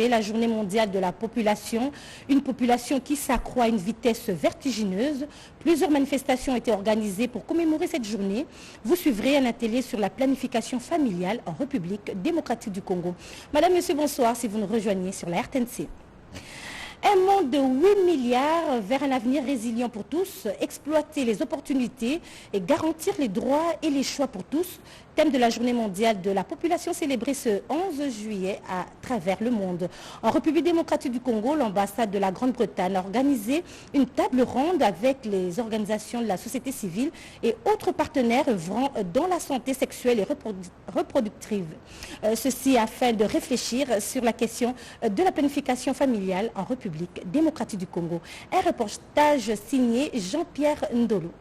La journée mondiale de la population, une population qui s'accroît à une vitesse vertigineuse. Plusieurs manifestations ont été organisées pour commémorer cette journée. Vous suivrez un atelier sur la planification familiale en République démocratique du Congo. Madame, Monsieur, bonsoir si vous nous rejoignez sur la RTNC. Un monde de 8 milliards vers un avenir résilient pour tous, exploiter les opportunités et garantir les droits et les choix pour tous. Thème de la journée mondiale de la population célébrée ce 11 juillet à travers le monde. En République démocratique du Congo, l'ambassade de la Grande-Bretagne a organisé une table ronde avec les organisations de la société civile et autres partenaires œuvrant dans la santé sexuelle et reproductive. Ceci afin de réfléchir sur la question de la planification familiale en République démocratique du Congo. Un reportage signé Jean-Pierre Ndolo.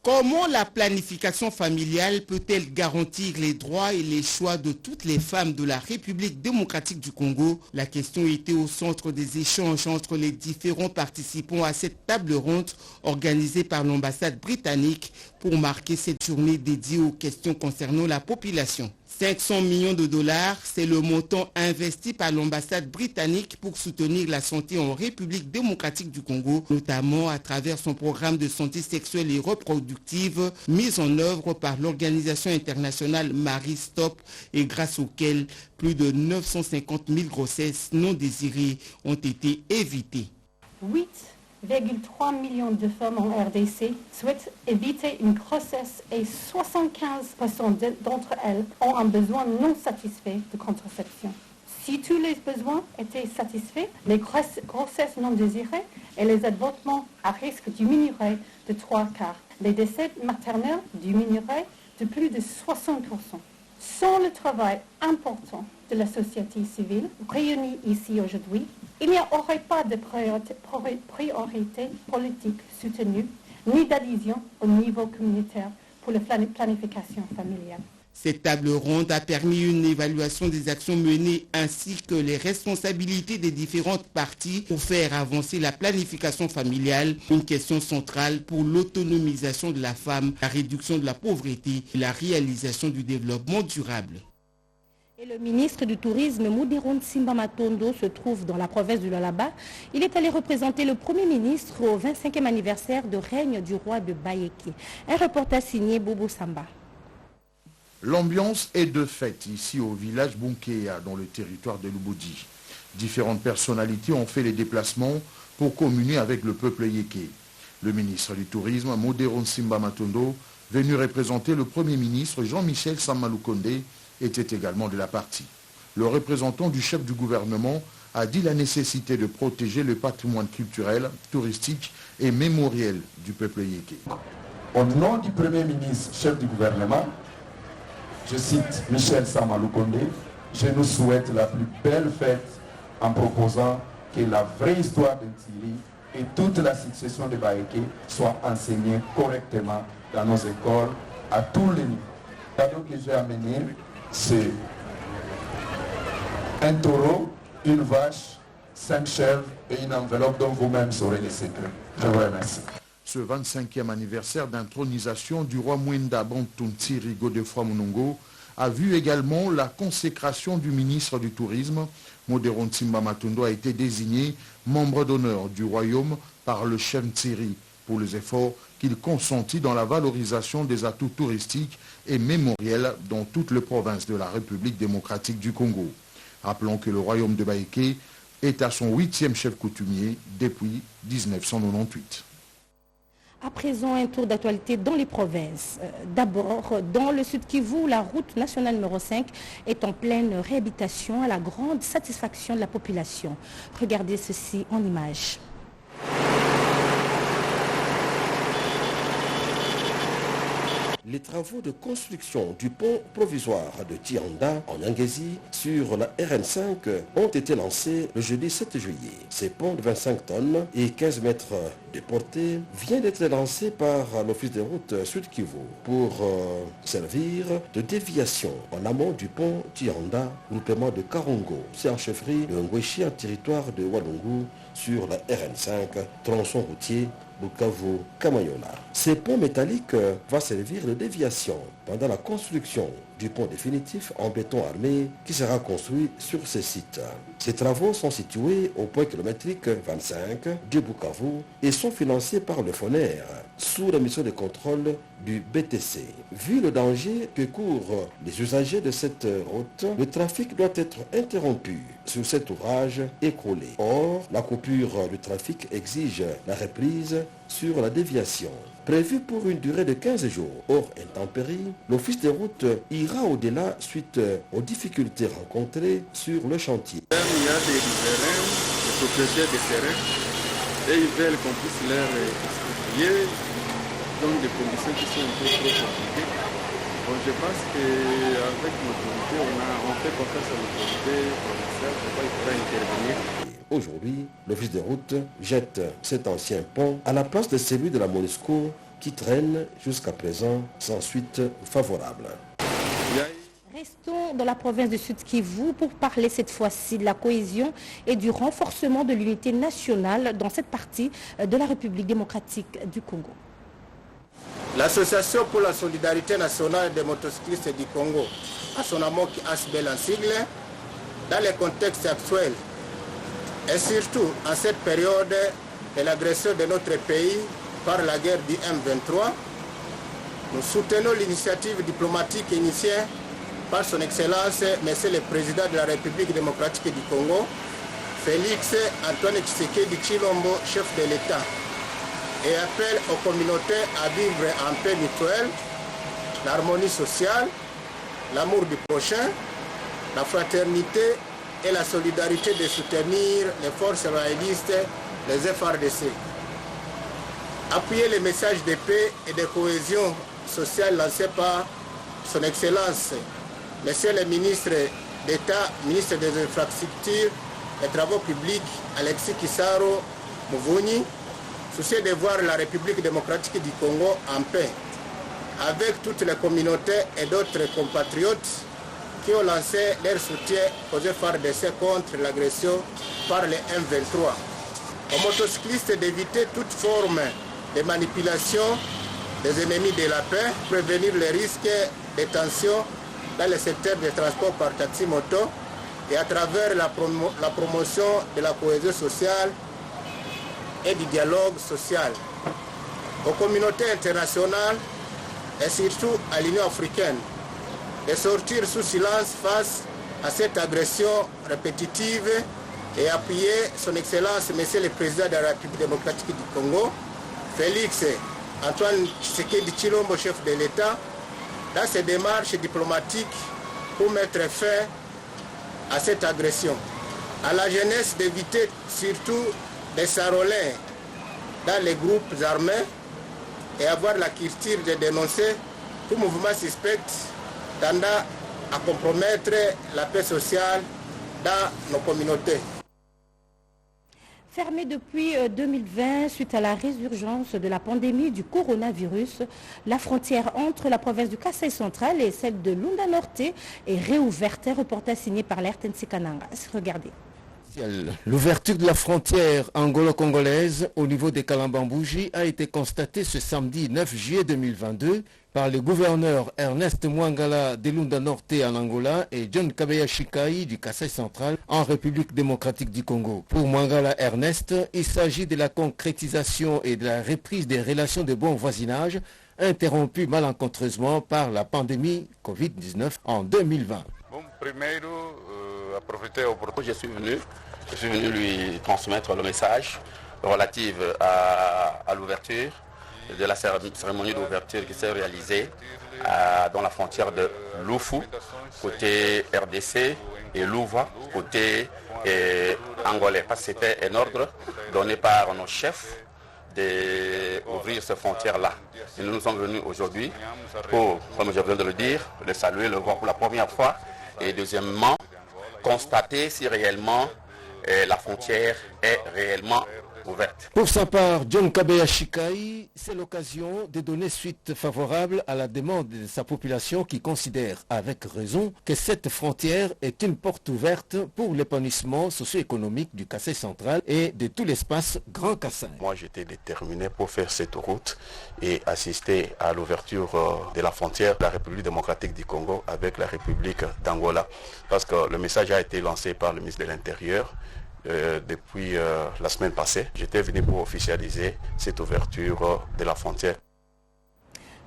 Comment la planification familiale peut-elle garantir les droits et les choix de toutes les femmes de la République démocratique du Congo? La question était au centre des échanges entre les différents participants à cette table ronde organisée par l'ambassade britannique pour marquer cette journée dédiée aux questions concernant la population. 500 millions de dollars, c'est le montant investi par l'ambassade britannique pour soutenir la santé en République démocratique du Congo, notamment à travers son programme de santé sexuelle et reproductive mis en œuvre par l'organisation internationale Marie Stop et grâce auquel plus de 950 000 grossesses non désirées ont été évitées. 8,3 millions de femmes en RDC souhaitent éviter une grossesse et 75% d'entre elles ont un besoin non satisfait de contraception. Si tous les besoins étaient satisfaits, les grossesses non désirées et les avortements à risque diminueraient de 3 quarts. Les décès maternels diminueraient de plus de 60%. Sans le travail important de la société civile réunie ici aujourd'hui, il n'y aurait pas de priorité politique soutenue, ni d'adhésion au niveau communautaire pour la planification familiale. Cette table ronde a permis une évaluation des actions menées ainsi que les responsabilités des différentes parties pour faire avancer la planification familiale, une question centrale pour l'autonomisation de la femme, la réduction de la pauvreté et la réalisation du développement durable. Et le ministre du Tourisme, Muderon Simba Matondo, se trouve dans la province du Lualaba. Il est allé représenter le Premier ministre au 25e anniversaire de règne du roi de Bayeke. Un reportage signé Bobo Samba. L'ambiance est de fête ici au village Bunkea, dans le territoire de Lubudi. Différentes personnalités ont fait les déplacements pour communier avec le peuple yéké. Le ministre du Tourisme, Muderon Simba Matondo, venu représenter le Premier ministre Jean-Michel Samaloukonde, était également de la partie. Le représentant du chef du gouvernement a dit la nécessité de protéger le patrimoine culturel, touristique et mémoriel du peuple yéké. Au nom du Premier ministre, chef du gouvernement, je cite Michel Samaloukonde, je nous souhaite la plus belle fête en proposant que la vraie histoire d'Ntili et toute la succession de Bayeke soit enseignée correctement dans nos écoles à tous les niveaux. Le cadeau que j'ai amené, c'est un taureau, une vache, 5 chèvres et une enveloppe dont vous-même saurez les secrets. Je vous remercie. Ce 25e anniversaire d'intronisation du roi Mwenda Bantuntiri Godefroy Munongo a vu également la consécration du ministre du Tourisme. Muderon Simba Matondo a été désigné membre d'honneur du royaume par le chef Ntsiri pour les efforts qu'il consentit dans la valorisation des atouts touristiques et mémoriels dans toute la province de la République démocratique du Congo. Rappelons que le royaume de Bayeke est à son 8e chef coutumier depuis 1998. À présent, un tour d'actualité dans les provinces. D'abord, dans le Sud Kivu, la route nationale numéro 5 est en pleine réhabilitation à la grande satisfaction de la population. Regardez ceci en images. Les travaux de construction du pont provisoire de Tianda en Ngezi sur la RN5 ont été lancés le jeudi 7 juillet. Ces ponts de 25 tonnes et 15 mètres de portée vient d'être lancé par l'Office des routes Sud Kivu pour servir de déviation en amont du pont Tianda, groupement de Karongo. C'est en chefferie de Ngweshi, en territoire de Walungu, sur la RN5, tronçon routier Bukavu-Kamanyola. Ce pont métallique va servir de déviation pendant la construction du pont définitif en béton armé qui sera construit sur ce site. Ces travaux sont situés au point kilométrique 25 du Bukavu et sont financés par le FONER sous la mission de contrôle du BTC. Vu le danger que courent les usagers de cette route, le trafic doit être interrompu sur cet ouvrage écroulé. Or, la coupure du trafic exige la reprise sur la déviation. Prévu pour une durée de 15 jours hors intempéries, l'Office des routes ira au-delà suite aux difficultés rencontrées sur le chantier. Il y a des riverains, des propriétaires de terrain, et ils veulent qu'on puisse leur expliquer dans des conditions qui sont un peu trop compliquées. Bon, je pense qu'avec l'autorité, on fait confiance à l'autorité provinciale, je crois qu'il faudra intervenir. Aujourd'hui, l'Office des routes jette cet ancien pont à la place de celui de la MONUSCO qui traîne jusqu'à présent sans suite favorable. Restons dans la province du Sud-Kivu pour parler cette fois-ci de la cohésion et du renforcement de l'unité nationale dans cette partie de la République démocratique du Congo. L'Association pour la solidarité nationale des motocyclistes du Congo, à son amour qui ASBEL en sigle, dans le contexte actuel, et surtout en cette période de l'agression de notre pays par la guerre du M23, nous soutenons l'initiative diplomatique initiée par son Excellence, Monsieur le Président de la République démocratique du Congo, Félix Antoine Tshisekedi Tshilombo, chef de l'État, et appelle aux communautés à vivre en paix mutuelle, l'harmonie sociale, l'amour du prochain, la fraternité et la solidarité de soutenir les forces royalistes, les FARDC. Appuyer les messages de paix et de cohésion sociale lancés par son Excellence, Monsieur le ministre d'État, ministre des Infrastructures et Travaux publics, Alexis Kisaro Mouvouni, soucieux de voir la République démocratique du Congo en paix, avec toutes les communautés et d'autres compatriotes qui ont lancé leur soutien aux FARDC contre l'agression par les M23. Aux motocyclistes d'éviter toute forme de manipulation des ennemis de la paix, prévenir les risques de tensions dans le secteur des transports par taxi-moto et à travers la promotion de la cohésion sociale et du dialogue social. Aux communautés internationales et surtout à l'Union africaine, de sortir sous silence face à cette agression répétitive et appuyer son Excellence, Monsieur le Président de la République démocratique du Congo, Félix Antoine Tshisekedi Tshilombo, chef de l'État, dans ses démarches diplomatiques pour mettre fin à cette agression. À la jeunesse d'éviter surtout de s'enrôler dans les groupes armés et avoir la culture de dénoncer tout mouvement suspect tendant à compromettre la paix sociale dans nos communautés. Fermée depuis 2020 suite à la résurgence de la pandémie du coronavirus, la frontière entre la province du Kasaï central et celle de Lunda Norte est réouverte. Un reportage signé par l'RTNC Kananga. Regardez. L'ouverture de la frontière anglo-congolaise au niveau des Kalambambouji a été constatée ce samedi 9 juillet 2022 par le gouverneur Ernest Mwangala de Lunda Norte en Angola et John Kabeya Shikai du Kasaï central en République démocratique du Congo. Pour Mwangala Ernest, il s'agit de la concrétisation et de la reprise des relations de bon voisinage interrompues malencontreusement par la pandémie Covid-19 en 2020. Je suis venu lui transmettre le message relatif à l'ouverture de la cérémonie d'ouverture qui s'est réalisée dans la frontière de Lufu, côté RDC, et Louva, côté angolais. Parce que c'était un ordre donné par nos chefs d'ouvrir ces frontières-là. Et nous sommes venus aujourd'hui pour, comme je viens de le dire, le saluer, le voir pour la première fois. Et deuxièmement, constater si réellement la frontière est réellement ouverte. Pour sa part, John Kabeya Shikai, c'est l'occasion de donner suite favorable à la demande de sa population qui considère avec raison que cette frontière est une porte ouverte pour l'épanouissement socio-économique du Kassai central et de tout l'espace Grand Kassai. Moi, j'étais déterminé pour faire cette route et assister à l'ouverture de la frontière de la République démocratique du Congo avec la République d'Angola, parce que le message a été lancé par le ministre de l'Intérieur depuis la semaine passée. J'étais venu pour officialiser cette ouverture de la frontière.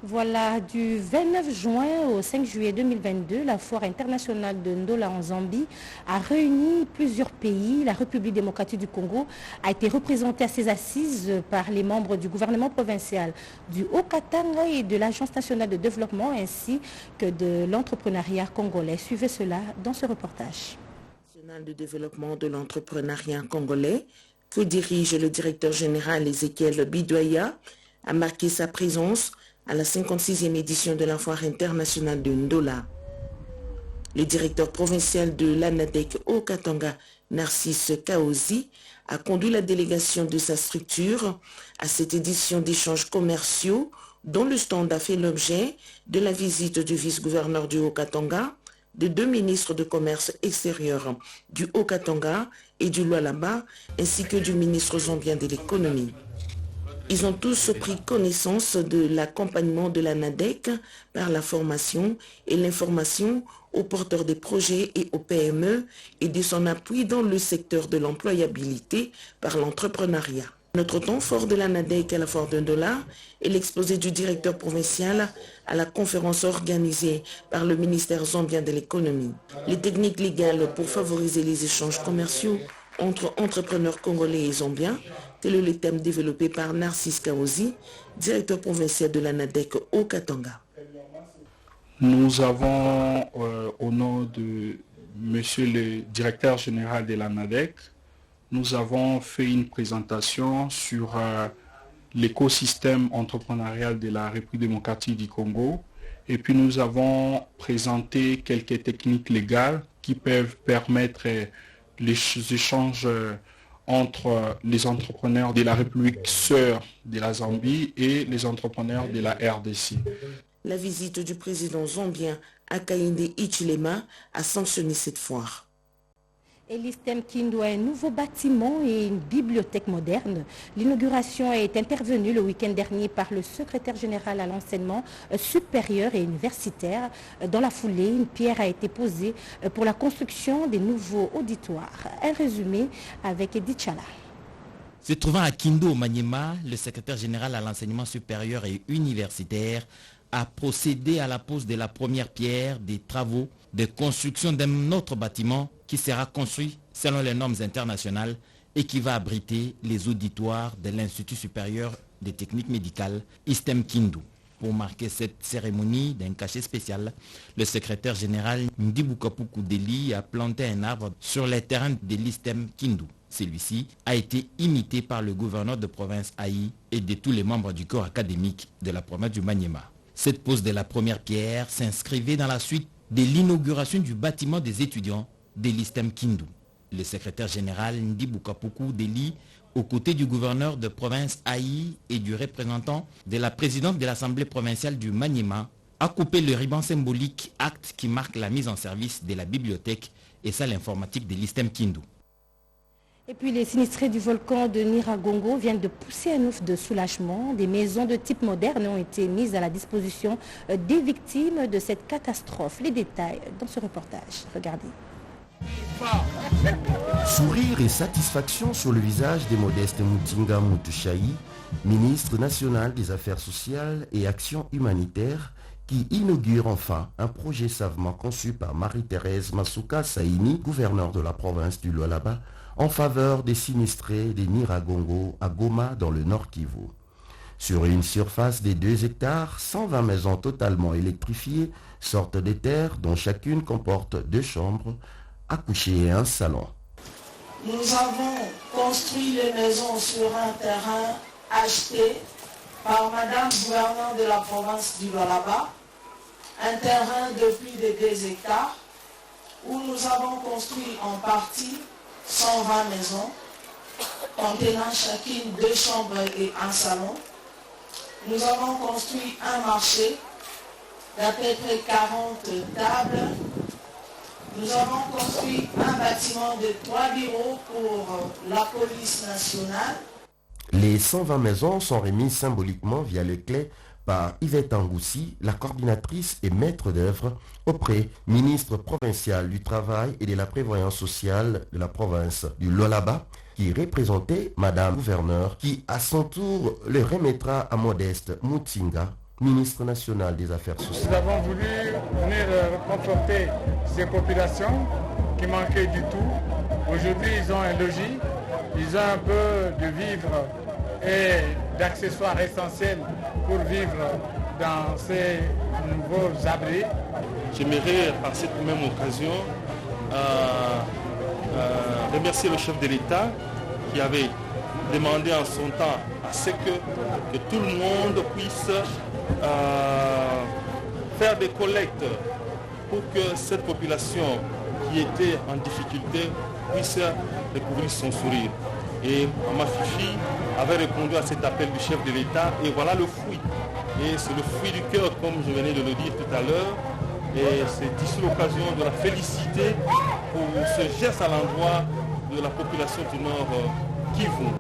Voilà, du 29 juin au 5 juillet 2022, la foire internationale de Ndola en Zambie a réuni plusieurs pays. La République démocratique du Congo a été représentée à ses assises par les membres du gouvernement provincial du Haut-Katanga et de l'Agence nationale de développement ainsi que de l'entrepreneuriat congolais. Suivez cela dans ce reportage. De développement de l'entrepreneuriat congolais, que dirige le directeur général Ezekiel Bidoya, a marqué sa présence à la 56e édition de la foire internationale de Ndola. Le directeur provincial de l'ANADEC au Katanga, Narcisse Kaozi, a conduit la délégation de sa structure à cette édition d'échanges commerciaux dont le stand a fait l'objet de la visite du vice-gouverneur du Haut-Katanga, de 2 ministres de commerce extérieur du Haut-Katanga et du Lualaba, ainsi que du ministre zambien de l'économie. Ils ont tous pris connaissance de l'accompagnement de l'ANADEC par la formation et l'information aux porteurs des projets et aux PME et de son appui dans le secteur de l'employabilité par l'entrepreneuriat. Notre temps fort de l'ANADEC à la foire de Ndola est l'exposé du directeur provincial à la conférence organisée par le ministère zambien de l'économie. Les techniques légales pour favoriser les échanges commerciaux entre entrepreneurs congolais et zambiens, tel est le thème développé par Narcisse Kaozi, directeur provincial de l'ANADEC au Katanga. Nous avons, au nom de monsieur le directeur général de l'ANADEC, nous avons fait une présentation sur l'écosystème entrepreneurial de la République démocratique du Congo. Et puis nous avons présenté quelques techniques légales qui peuvent permettre les échanges entre les entrepreneurs de la République sœur de la Zambie et les entrepreneurs de la RDC. La visite du président zambien Hakainde Hichilema a sanctionné cette foire. Et l'ISTEM Kindu a un nouveau bâtiment et une bibliothèque moderne. L'inauguration est intervenue le week-end dernier par le secrétaire général à l'enseignement supérieur et universitaire. Dans la foulée, une pierre a été posée pour la construction des nouveaux auditoires. Un résumé avec Edith Chala. Se trouvant à Kindu au Maniema, le secrétaire général à l'enseignement supérieur et universitaire a procédé à la pose de la première pierre des travaux de construction d'un autre bâtiment qui sera construit selon les normes internationales et qui va abriter les auditoires de l'Institut supérieur des techniques médicales ISTEM Kindu. Pour marquer cette cérémonie d'un cachet spécial, le secrétaire général Ndibukapuku Deli a planté un arbre sur les terrains de l'ISTEM Kindu. Celui-ci a été imité par le gouverneur de province Haï et de tous les membres du corps académique de la province du Maniema. Cette pose de la première pierre s'inscrivait dans la suite de l'inauguration du bâtiment des étudiants de l'ISTEM Kindu. Le secrétaire général Ndibukapuku Deli, aux côtés du gouverneur de province Haï et du représentant de la présidente de l'Assemblée provinciale du Maniema, a coupé le ruban symbolique, acte qui marque la mise en service de la bibliothèque et salle informatique de l'ISTEM Kindu. Et puis les sinistrés du volcan de Nyiragongo viennent de pousser un ouf de soulagement. Des maisons de type moderne ont été mises à la disposition des victimes de cette catastrophe. Les détails dans ce reportage. Regardez. Sourire et satisfaction sur le visage des modestes Mutinga Mutushaï, ministre national des Affaires sociales et Actions humanitaires, qui inaugure enfin un projet savamment conçu par Marie-Thérèse Masuka Saini, gouverneure de la province du Lualaba, en faveur des sinistrés des Nyiragongo à Goma dans le Nord Kivu. Sur une surface de 2 hectares, 120 maisons totalement électrifiées sortent des terres dont chacune comporte 2 chambres, à coucher et un salon. Nous avons construit les maisons sur un terrain acheté par Madame gouverneure de la province du Lualaba, un terrain de plus de 2 hectares où nous avons construit en partie 120 maisons contenant chacune 2 chambres et un salon. Nous avons construit un marché d'à peu près 40 tables. Nous avons construit un bâtiment de 3 bureaux pour la police nationale. Les 120 maisons sont remises symboliquement via les clés par Yvette Angoussi, la coordinatrice et maître d'œuvre auprès ministre provincial du Travail et de la Prévoyance sociale de la province du Lualaba, qui représentait Madame Gouverneur, qui à son tour le remettra à Modeste Mutinga, ministre national des Affaires sociales. Nous avons voulu venir conforter ces populations qui manquaient du tout. Aujourd'hui, ils ont un logis, ils ont un peu de vivres et d'accessoires essentiels pour vivre dans ces nouveaux abris. J'aimerais par cette même occasion remercier le chef de l'État qui avait demandé en son temps à ce que tout le monde puisse faire des collectes pour que cette population qui était en difficulté puisse découvrir son sourire. Et ma Fifi avait répondu à cet appel du chef de l'État et voilà le fruit. Et c'est le fruit du cœur, comme je venais de le dire tout à l'heure. Et c'est ici l'occasion de la féliciter pour ce geste à l'endroit de la population du Nord Kivu.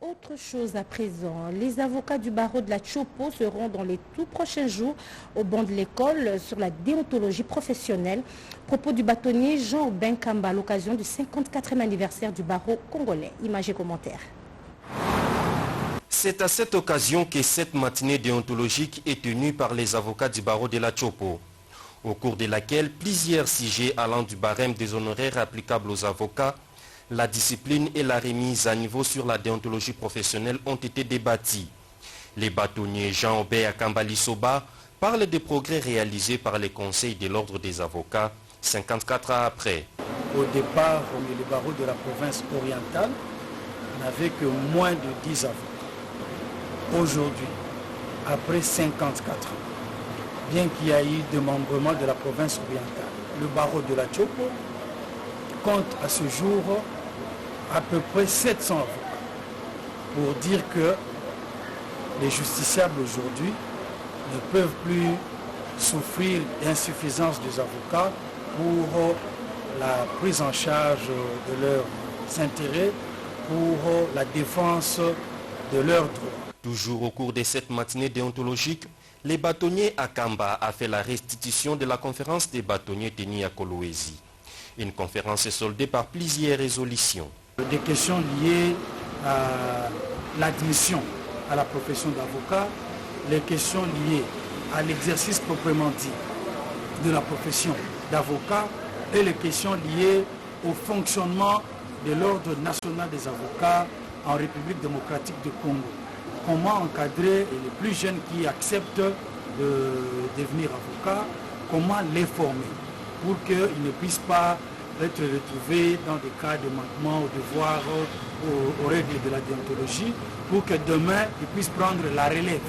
Autre chose à présent, les avocats du barreau de la Tchopo seront dans les tout prochains jours au banc de l'école sur la déontologie professionnelle. Propos du bâtonnier Jean-Aubin Kamba à l'occasion du 54e anniversaire du barreau congolais. Images et commentaires. C'est à cette occasion que cette matinée déontologique est tenue par les avocats du barreau de la Tchopo, au cours de laquelle plusieurs sujets allant du barème des honoraires applicables aux avocats, la discipline et la remise à niveau sur la déontologie professionnelle ont été débattis. Les bâtonniers Jean-Aubin Kambali Soba parlent des progrès réalisés par les conseils de l'ordre des avocats 54 ans après. Au départ, le barreau de la province orientale n'avait que moins de 10 avocats. Aujourd'hui, après 54 ans, bien qu'il y ait eu démembrement de la province orientale, le barreau de la Tchopo compte à ce jour à peu près 700 avocats. Pour dire que les justiciables aujourd'hui ne peuvent plus souffrir d'insuffisance des avocats pour la prise en charge de leurs intérêts, pour la défense de leurs droits. Toujours au cours de cette matinée déontologique, les bâtonniers à Kamba a fait la restitution de la conférence des bâtonniers tenue à Kolwezi. Une conférence est soldée par plusieurs résolutions. Des questions liées à l'admission à la profession d'avocat, les questions liées à l'exercice proprement dit de la profession d'avocat et les questions liées au fonctionnement de l'ordre national des avocats en République démocratique du Congo. Comment encadrer les plus jeunes qui acceptent de devenir avocats, comment les former pour qu'ils ne puissent pas être retrouvés dans des cas de manquement au devoir, aux règles de la déontologie, pour que demain ils puissent prendre la relève.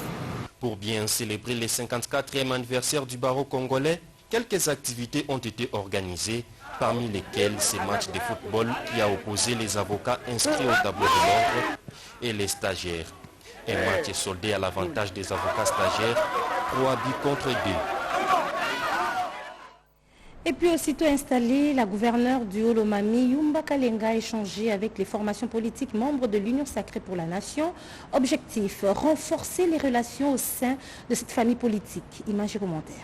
Pour bien célébrer le 54e anniversaire du barreau congolais, quelques activités ont été organisées, parmi lesquelles ces matchs de football qui a opposé les avocats inscrits au tableau de l'ordre et les stagiaires. Un match est soldé à l'avantage des avocats stagiaires, 3 buts contre 2. Et puis aussitôt installée, la gouverneure du Haut-Lomami, Yumba Kalenga, a échangé avec les formations politiques membres de l'Union sacrée pour la nation. Objectif, renforcer les relations au sein de cette famille politique. Images et commentaires.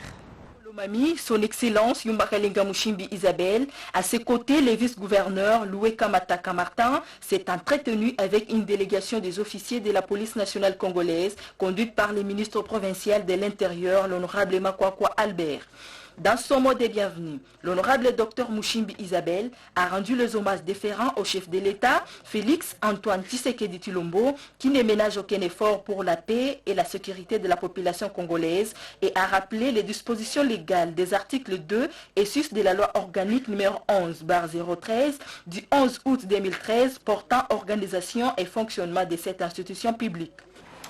Son Excellence Yumba Kalenga Mushimbi Isabelle, à ses côtés, le vice-gouverneur Loué Kamataka Martin s'est entretenu avec une délégation des officiers de la police nationale congolaise, conduite par le ministre provincial de l'Intérieur, l'honorable Makwakwa Albert. Dans son mot de bienvenue, l'honorable docteur Mushimbi Isabelle a rendu les hommages déférents au chef de l'État, Félix Antoine Tshisekedi Tshilombo, qui ne ménage aucun effort pour la paix et la sécurité de la population congolaise et a rappelé les dispositions légales des articles 2 et 6 de la loi organique numéro 11/013 du 11 août 2013 portant organisation et fonctionnement de cette institution publique.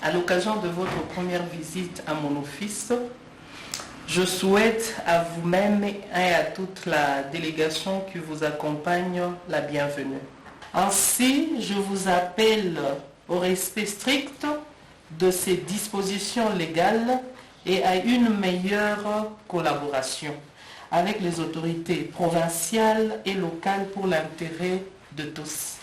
À l'occasion de votre première visite à mon office, je souhaite à vous-même et à toute la délégation qui vous accompagne la bienvenue. Ainsi, je vous appelle au respect strict de ces dispositions légales et à une meilleure collaboration avec les autorités provinciales et locales pour l'intérêt de tous.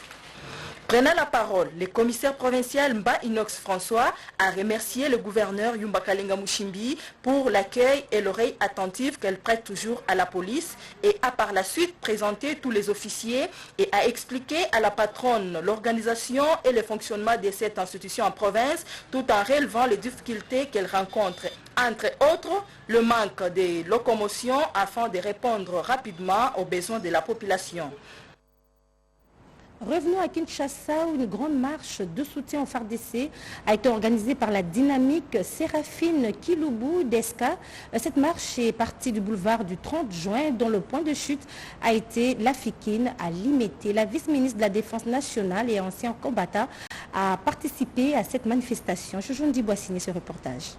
Prenant la parole, le commissaire provincial Mba Inox François a remercié le gouverneur Yumba Kalenga Mushimbi pour l'accueil et l'oreille attentive qu'elle prête toujours à la police et a par la suite présenté tous les officiers et a expliqué à la patronne l'organisation et le fonctionnement de cette institution en province tout en relevant les difficultés qu'elle rencontre. Entre autres, le manque de locomotion afin de répondre rapidement aux besoins de la population. Revenons à Kinshasa où une grande marche de soutien au FARDC a été organisée par la dynamique Séraphine Kiloubou d'Esca. Cette marche est partie du boulevard du 30 juin dont le point de chute a été la Fikine à Limete. La vice-ministre de la Défense nationale et ancien combattant a participé à cette manifestation. Chouchoundi Bois signé ce reportage.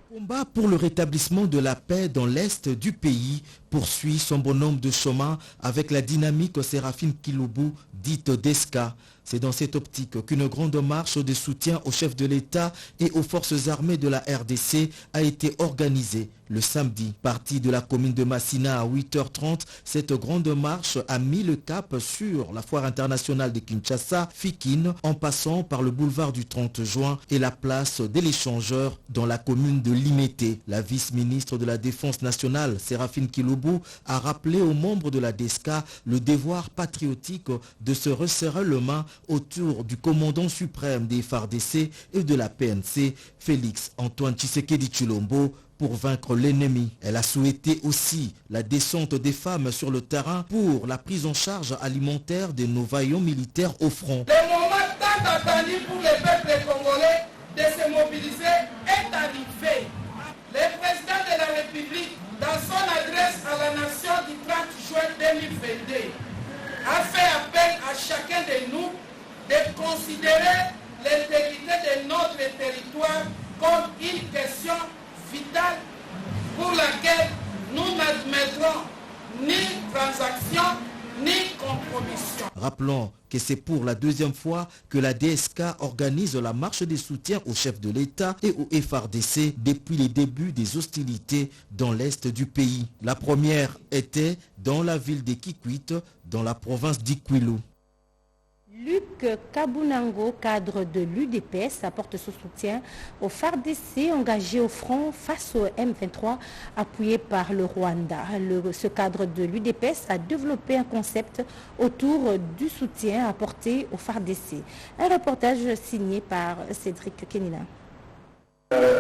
Le combat pour le rétablissement de la paix dans l'est du pays poursuit son bonhomme de chemin avec la dynamique Séraphine Kiloubou dite DESCA. C'est dans cette optique qu'une grande marche de soutien au chef de l'État et aux forces armées de la RDC a été organisée le samedi. Partie de la commune de Massina à 8h30, cette grande marche a mis le cap sur la foire internationale de Kinshasa, Fikine, en passant par le boulevard du 30 juin et la place de l'échangeur dans la commune de Limete. La vice-ministre de la Défense nationale, Séraphine Kiloubou, a rappelé aux membres de la DESCA le devoir patriotique de se resserrer le main autour du commandant suprême des FARDC et de la PNC, Félix Antoine Tshisekedi Tshilombo, pour vaincre l'ennemi. Elle a souhaité aussi la descente des femmes sur le terrain pour la prise en charge alimentaire de nos vaillants militaires au front. Le moment tant attendu pour le peuple congolais de se mobiliser est arrivé. Le président de la République, dans son adresse à la nation du 30 juin 2022, a fait appel à chacun de nous de considérer l'intégrité de notre territoire comme une question vitale pour laquelle nous n'admettrons ni transaction ni compromission. Rappelons que c'est pour la deuxième fois que la DSK organise la marche des soutiens au chef de l'État et au FARDC depuis les débuts des hostilités dans l'est du pays. La première était dans la ville de Kikwit, dans la province d'Ikwilu. Luc Kabunango, cadre de l'UDPS, apporte son soutien au FARDC engagé au front face au M23 appuyé par le Rwanda. Ce cadre de l'UDPS a développé un concept autour du soutien apporté au FARDC. Un reportage signé par Cédric Kenina.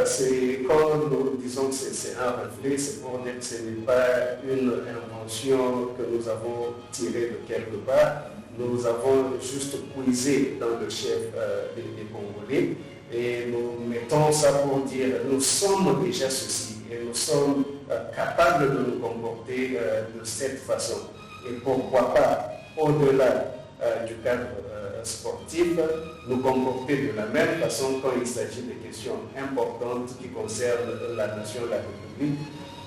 C'est comme nous disons que c'est un reflet, c'est pour dire que ce n'est pas une invention que nous avons tirée de quelque part. Nous avons juste puisé dans le chef des Congolais et nous mettons ça pour dire nous sommes déjà ceci et nous sommes capables de nous comporter de cette façon. Et pourquoi pas, au-delà du cadre sportif, nous comporter de la même façon quand il s'agit de questions importantes qui concernent la nation, la République.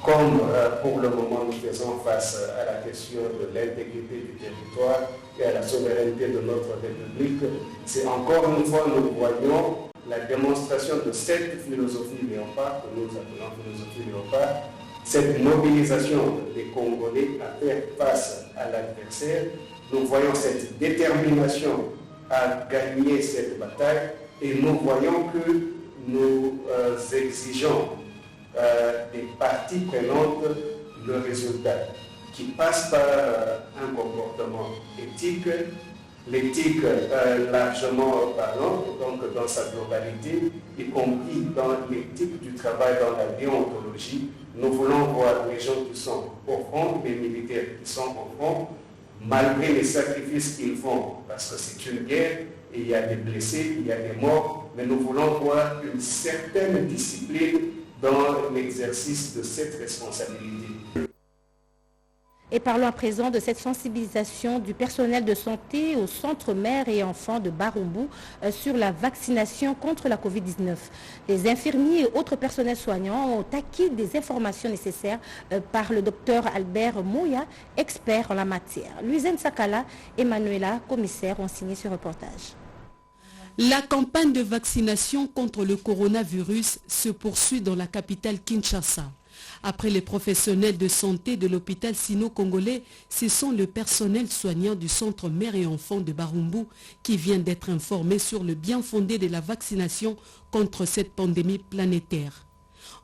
Comme pour le moment nous faisons face à la question de l'intégrité du territoire et à la souveraineté de notre République, c'est encore une fois nous voyons la démonstration de cette philosophie léopard, que nous appelons philosophie léopard, cette mobilisation des Congolais à faire face à l'adversaire. Nous voyons cette détermination à gagner cette bataille et nous voyons que nous exigeons des parties prenantes le résultat qui passe par un comportement éthique, l'éthique largement parlant, donc dans sa globalité, y compris dans l'éthique du travail, dans la déontologie. Nous voulons voir les gens qui sont au front, les militaires qui sont au front, malgré les sacrifices qu'ils font, parce que c'est une guerre, et il y a des blessés, il y a des morts, mais nous voulons voir une certaine discipline dans l'exercice de cette responsabilité. Et parlons à présent de cette sensibilisation du personnel de santé au centre mère et enfants de Barumbu sur la vaccination contre la Covid-19. Les infirmiers et autres personnels soignants ont acquis des informations nécessaires par le docteur Albert Moya, expert en la matière. Luizen Sakala et Manuela, commissaire, ont signé ce reportage. La campagne de vaccination contre le coronavirus se poursuit dans la capitale Kinshasa. Après les professionnels de santé de l'hôpital sino-congolais, ce sont le personnel soignant du centre mère et enfants de Barumbu qui vient d'être informé sur le bien fondé de la vaccination contre cette pandémie planétaire.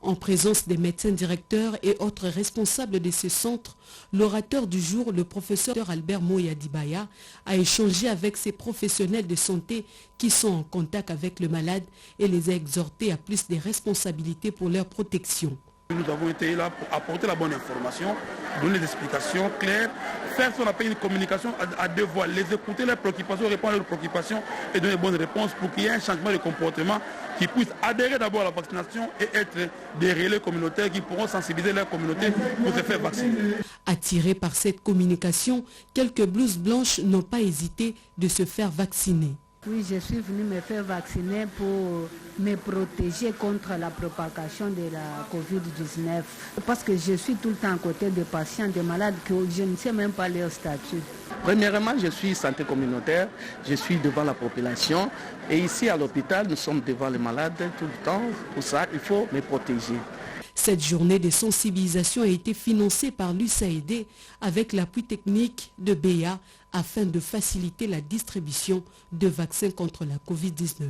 En présence des médecins directeurs et autres responsables de ce centre, l'orateur du jour, le professeur Albert Moya Dibaya, a échangé avec ces professionnels de santé qui sont en contact avec le malade et les a exhortés à plus de responsabilités pour leur protection. Nous avons été là pour apporter la bonne information, donner des explications claires, faire ce qu'on appelle une communication à deux voix, les écouter, leurs préoccupations, répondre à leurs préoccupations et donner de bonnes réponses pour qu'il y ait un changement de comportement qui puisse adhérer d'abord à la vaccination et être des relais communautaires qui pourront sensibiliser leur communauté pour se faire vacciner. Attirés par cette communication, quelques blouses blanches n'ont pas hésité de se faire vacciner. Oui, je suis venue me faire vacciner pour me protéger contre la propagation de la Covid-19. Parce que je suis tout le temps à côté des patients, des malades que je ne sais même pas leur statut. Premièrement, je suis santé communautaire, je suis devant la population. Et ici à l'hôpital, nous sommes devant les malades tout le temps. Pour ça, il faut me protéger. Cette journée de sensibilisation a été financée par l'USAID avec l'appui technique de BEA afin de faciliter la distribution de vaccins contre la Covid-19.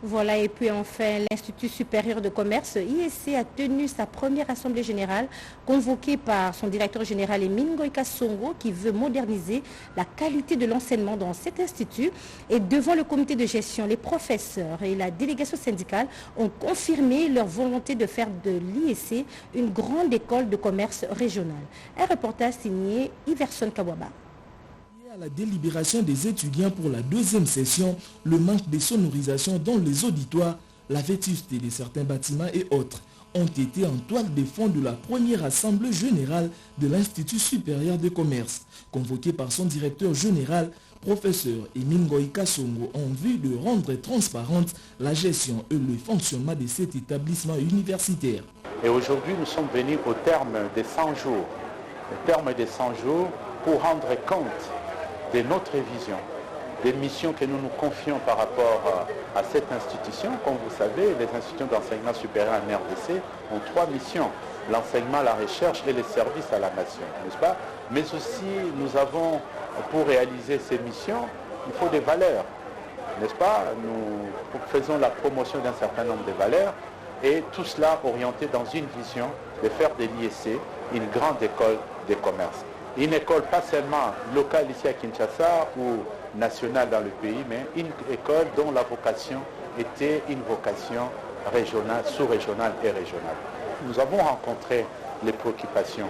Voilà, et puis enfin, l'Institut supérieur de commerce, ISC, a tenu sa première assemblée générale convoquée par son directeur général Emine Ngoïka Songo qui veut moderniser la qualité de l'enseignement dans cet institut. Et devant le comité de gestion, les professeurs et la délégation syndicale ont confirmé leur volonté de faire de l'ISC une grande école de commerce régionale. Un reportage signé Iverson Kawaba. À la délibération des étudiants pour la deuxième session, le manque de sonorisation dans les auditoires, la vétusté de certains bâtiments et autres ont été en toile de fond de la première assemblée générale de l'Institut supérieur de commerce, convoquée par son directeur général, professeur Emine Ngoïka Songo, en vue de rendre transparente la gestion et le fonctionnement de cet établissement universitaire. Et aujourd'hui, nous sommes venus au terme des 100 jours, pour rendre compte de notre vision, des missions que nous nous confions par rapport à cette institution. Comme vous savez, les institutions d'enseignement supérieur en RDC ont 3 missions, l'enseignement, la recherche et les services à la nation, n'est-ce pas? Mais aussi, nous avons, pour réaliser ces missions, il faut des valeurs, n'est-ce pas? Nous faisons la promotion d'un certain nombre de valeurs et tout cela orienté dans une vision de faire de l'ISC une grande école de commerce. Une école pas seulement locale ici à Kinshasa ou nationale dans le pays, mais une école dont la vocation était une vocation régionale, sous-régionale et régionale. Nous avons rencontré les préoccupations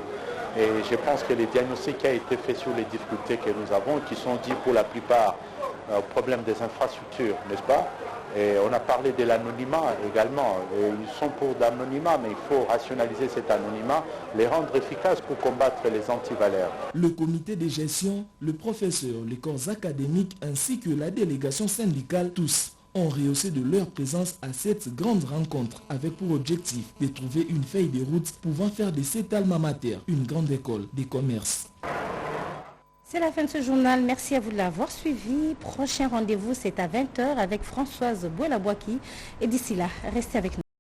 et je pense que les diagnostics qui ont été faits sur les difficultés que nous avons, qui sont dus pour la plupart au problème des infrastructures, n'est-ce pas? Et on a parlé de l'anonymat également. Et ils sont pour l'anonymat, mais il faut rationaliser cet anonymat, les rendre efficaces pour combattre les antivaleurs. Le comité de gestion, le professeur, les corps académiques ainsi que la délégation syndicale, tous ont rehaussé de leur présence à cette grande rencontre avec pour objectif de trouver une feuille de route pouvant faire de cet alma mater une grande école de commerce. C'est la fin de ce journal. Merci à vous de l'avoir suivi. Prochain rendez-vous, c'est à 20h avec Françoise Bouelabouaki. Et d'ici là, restez avec nous.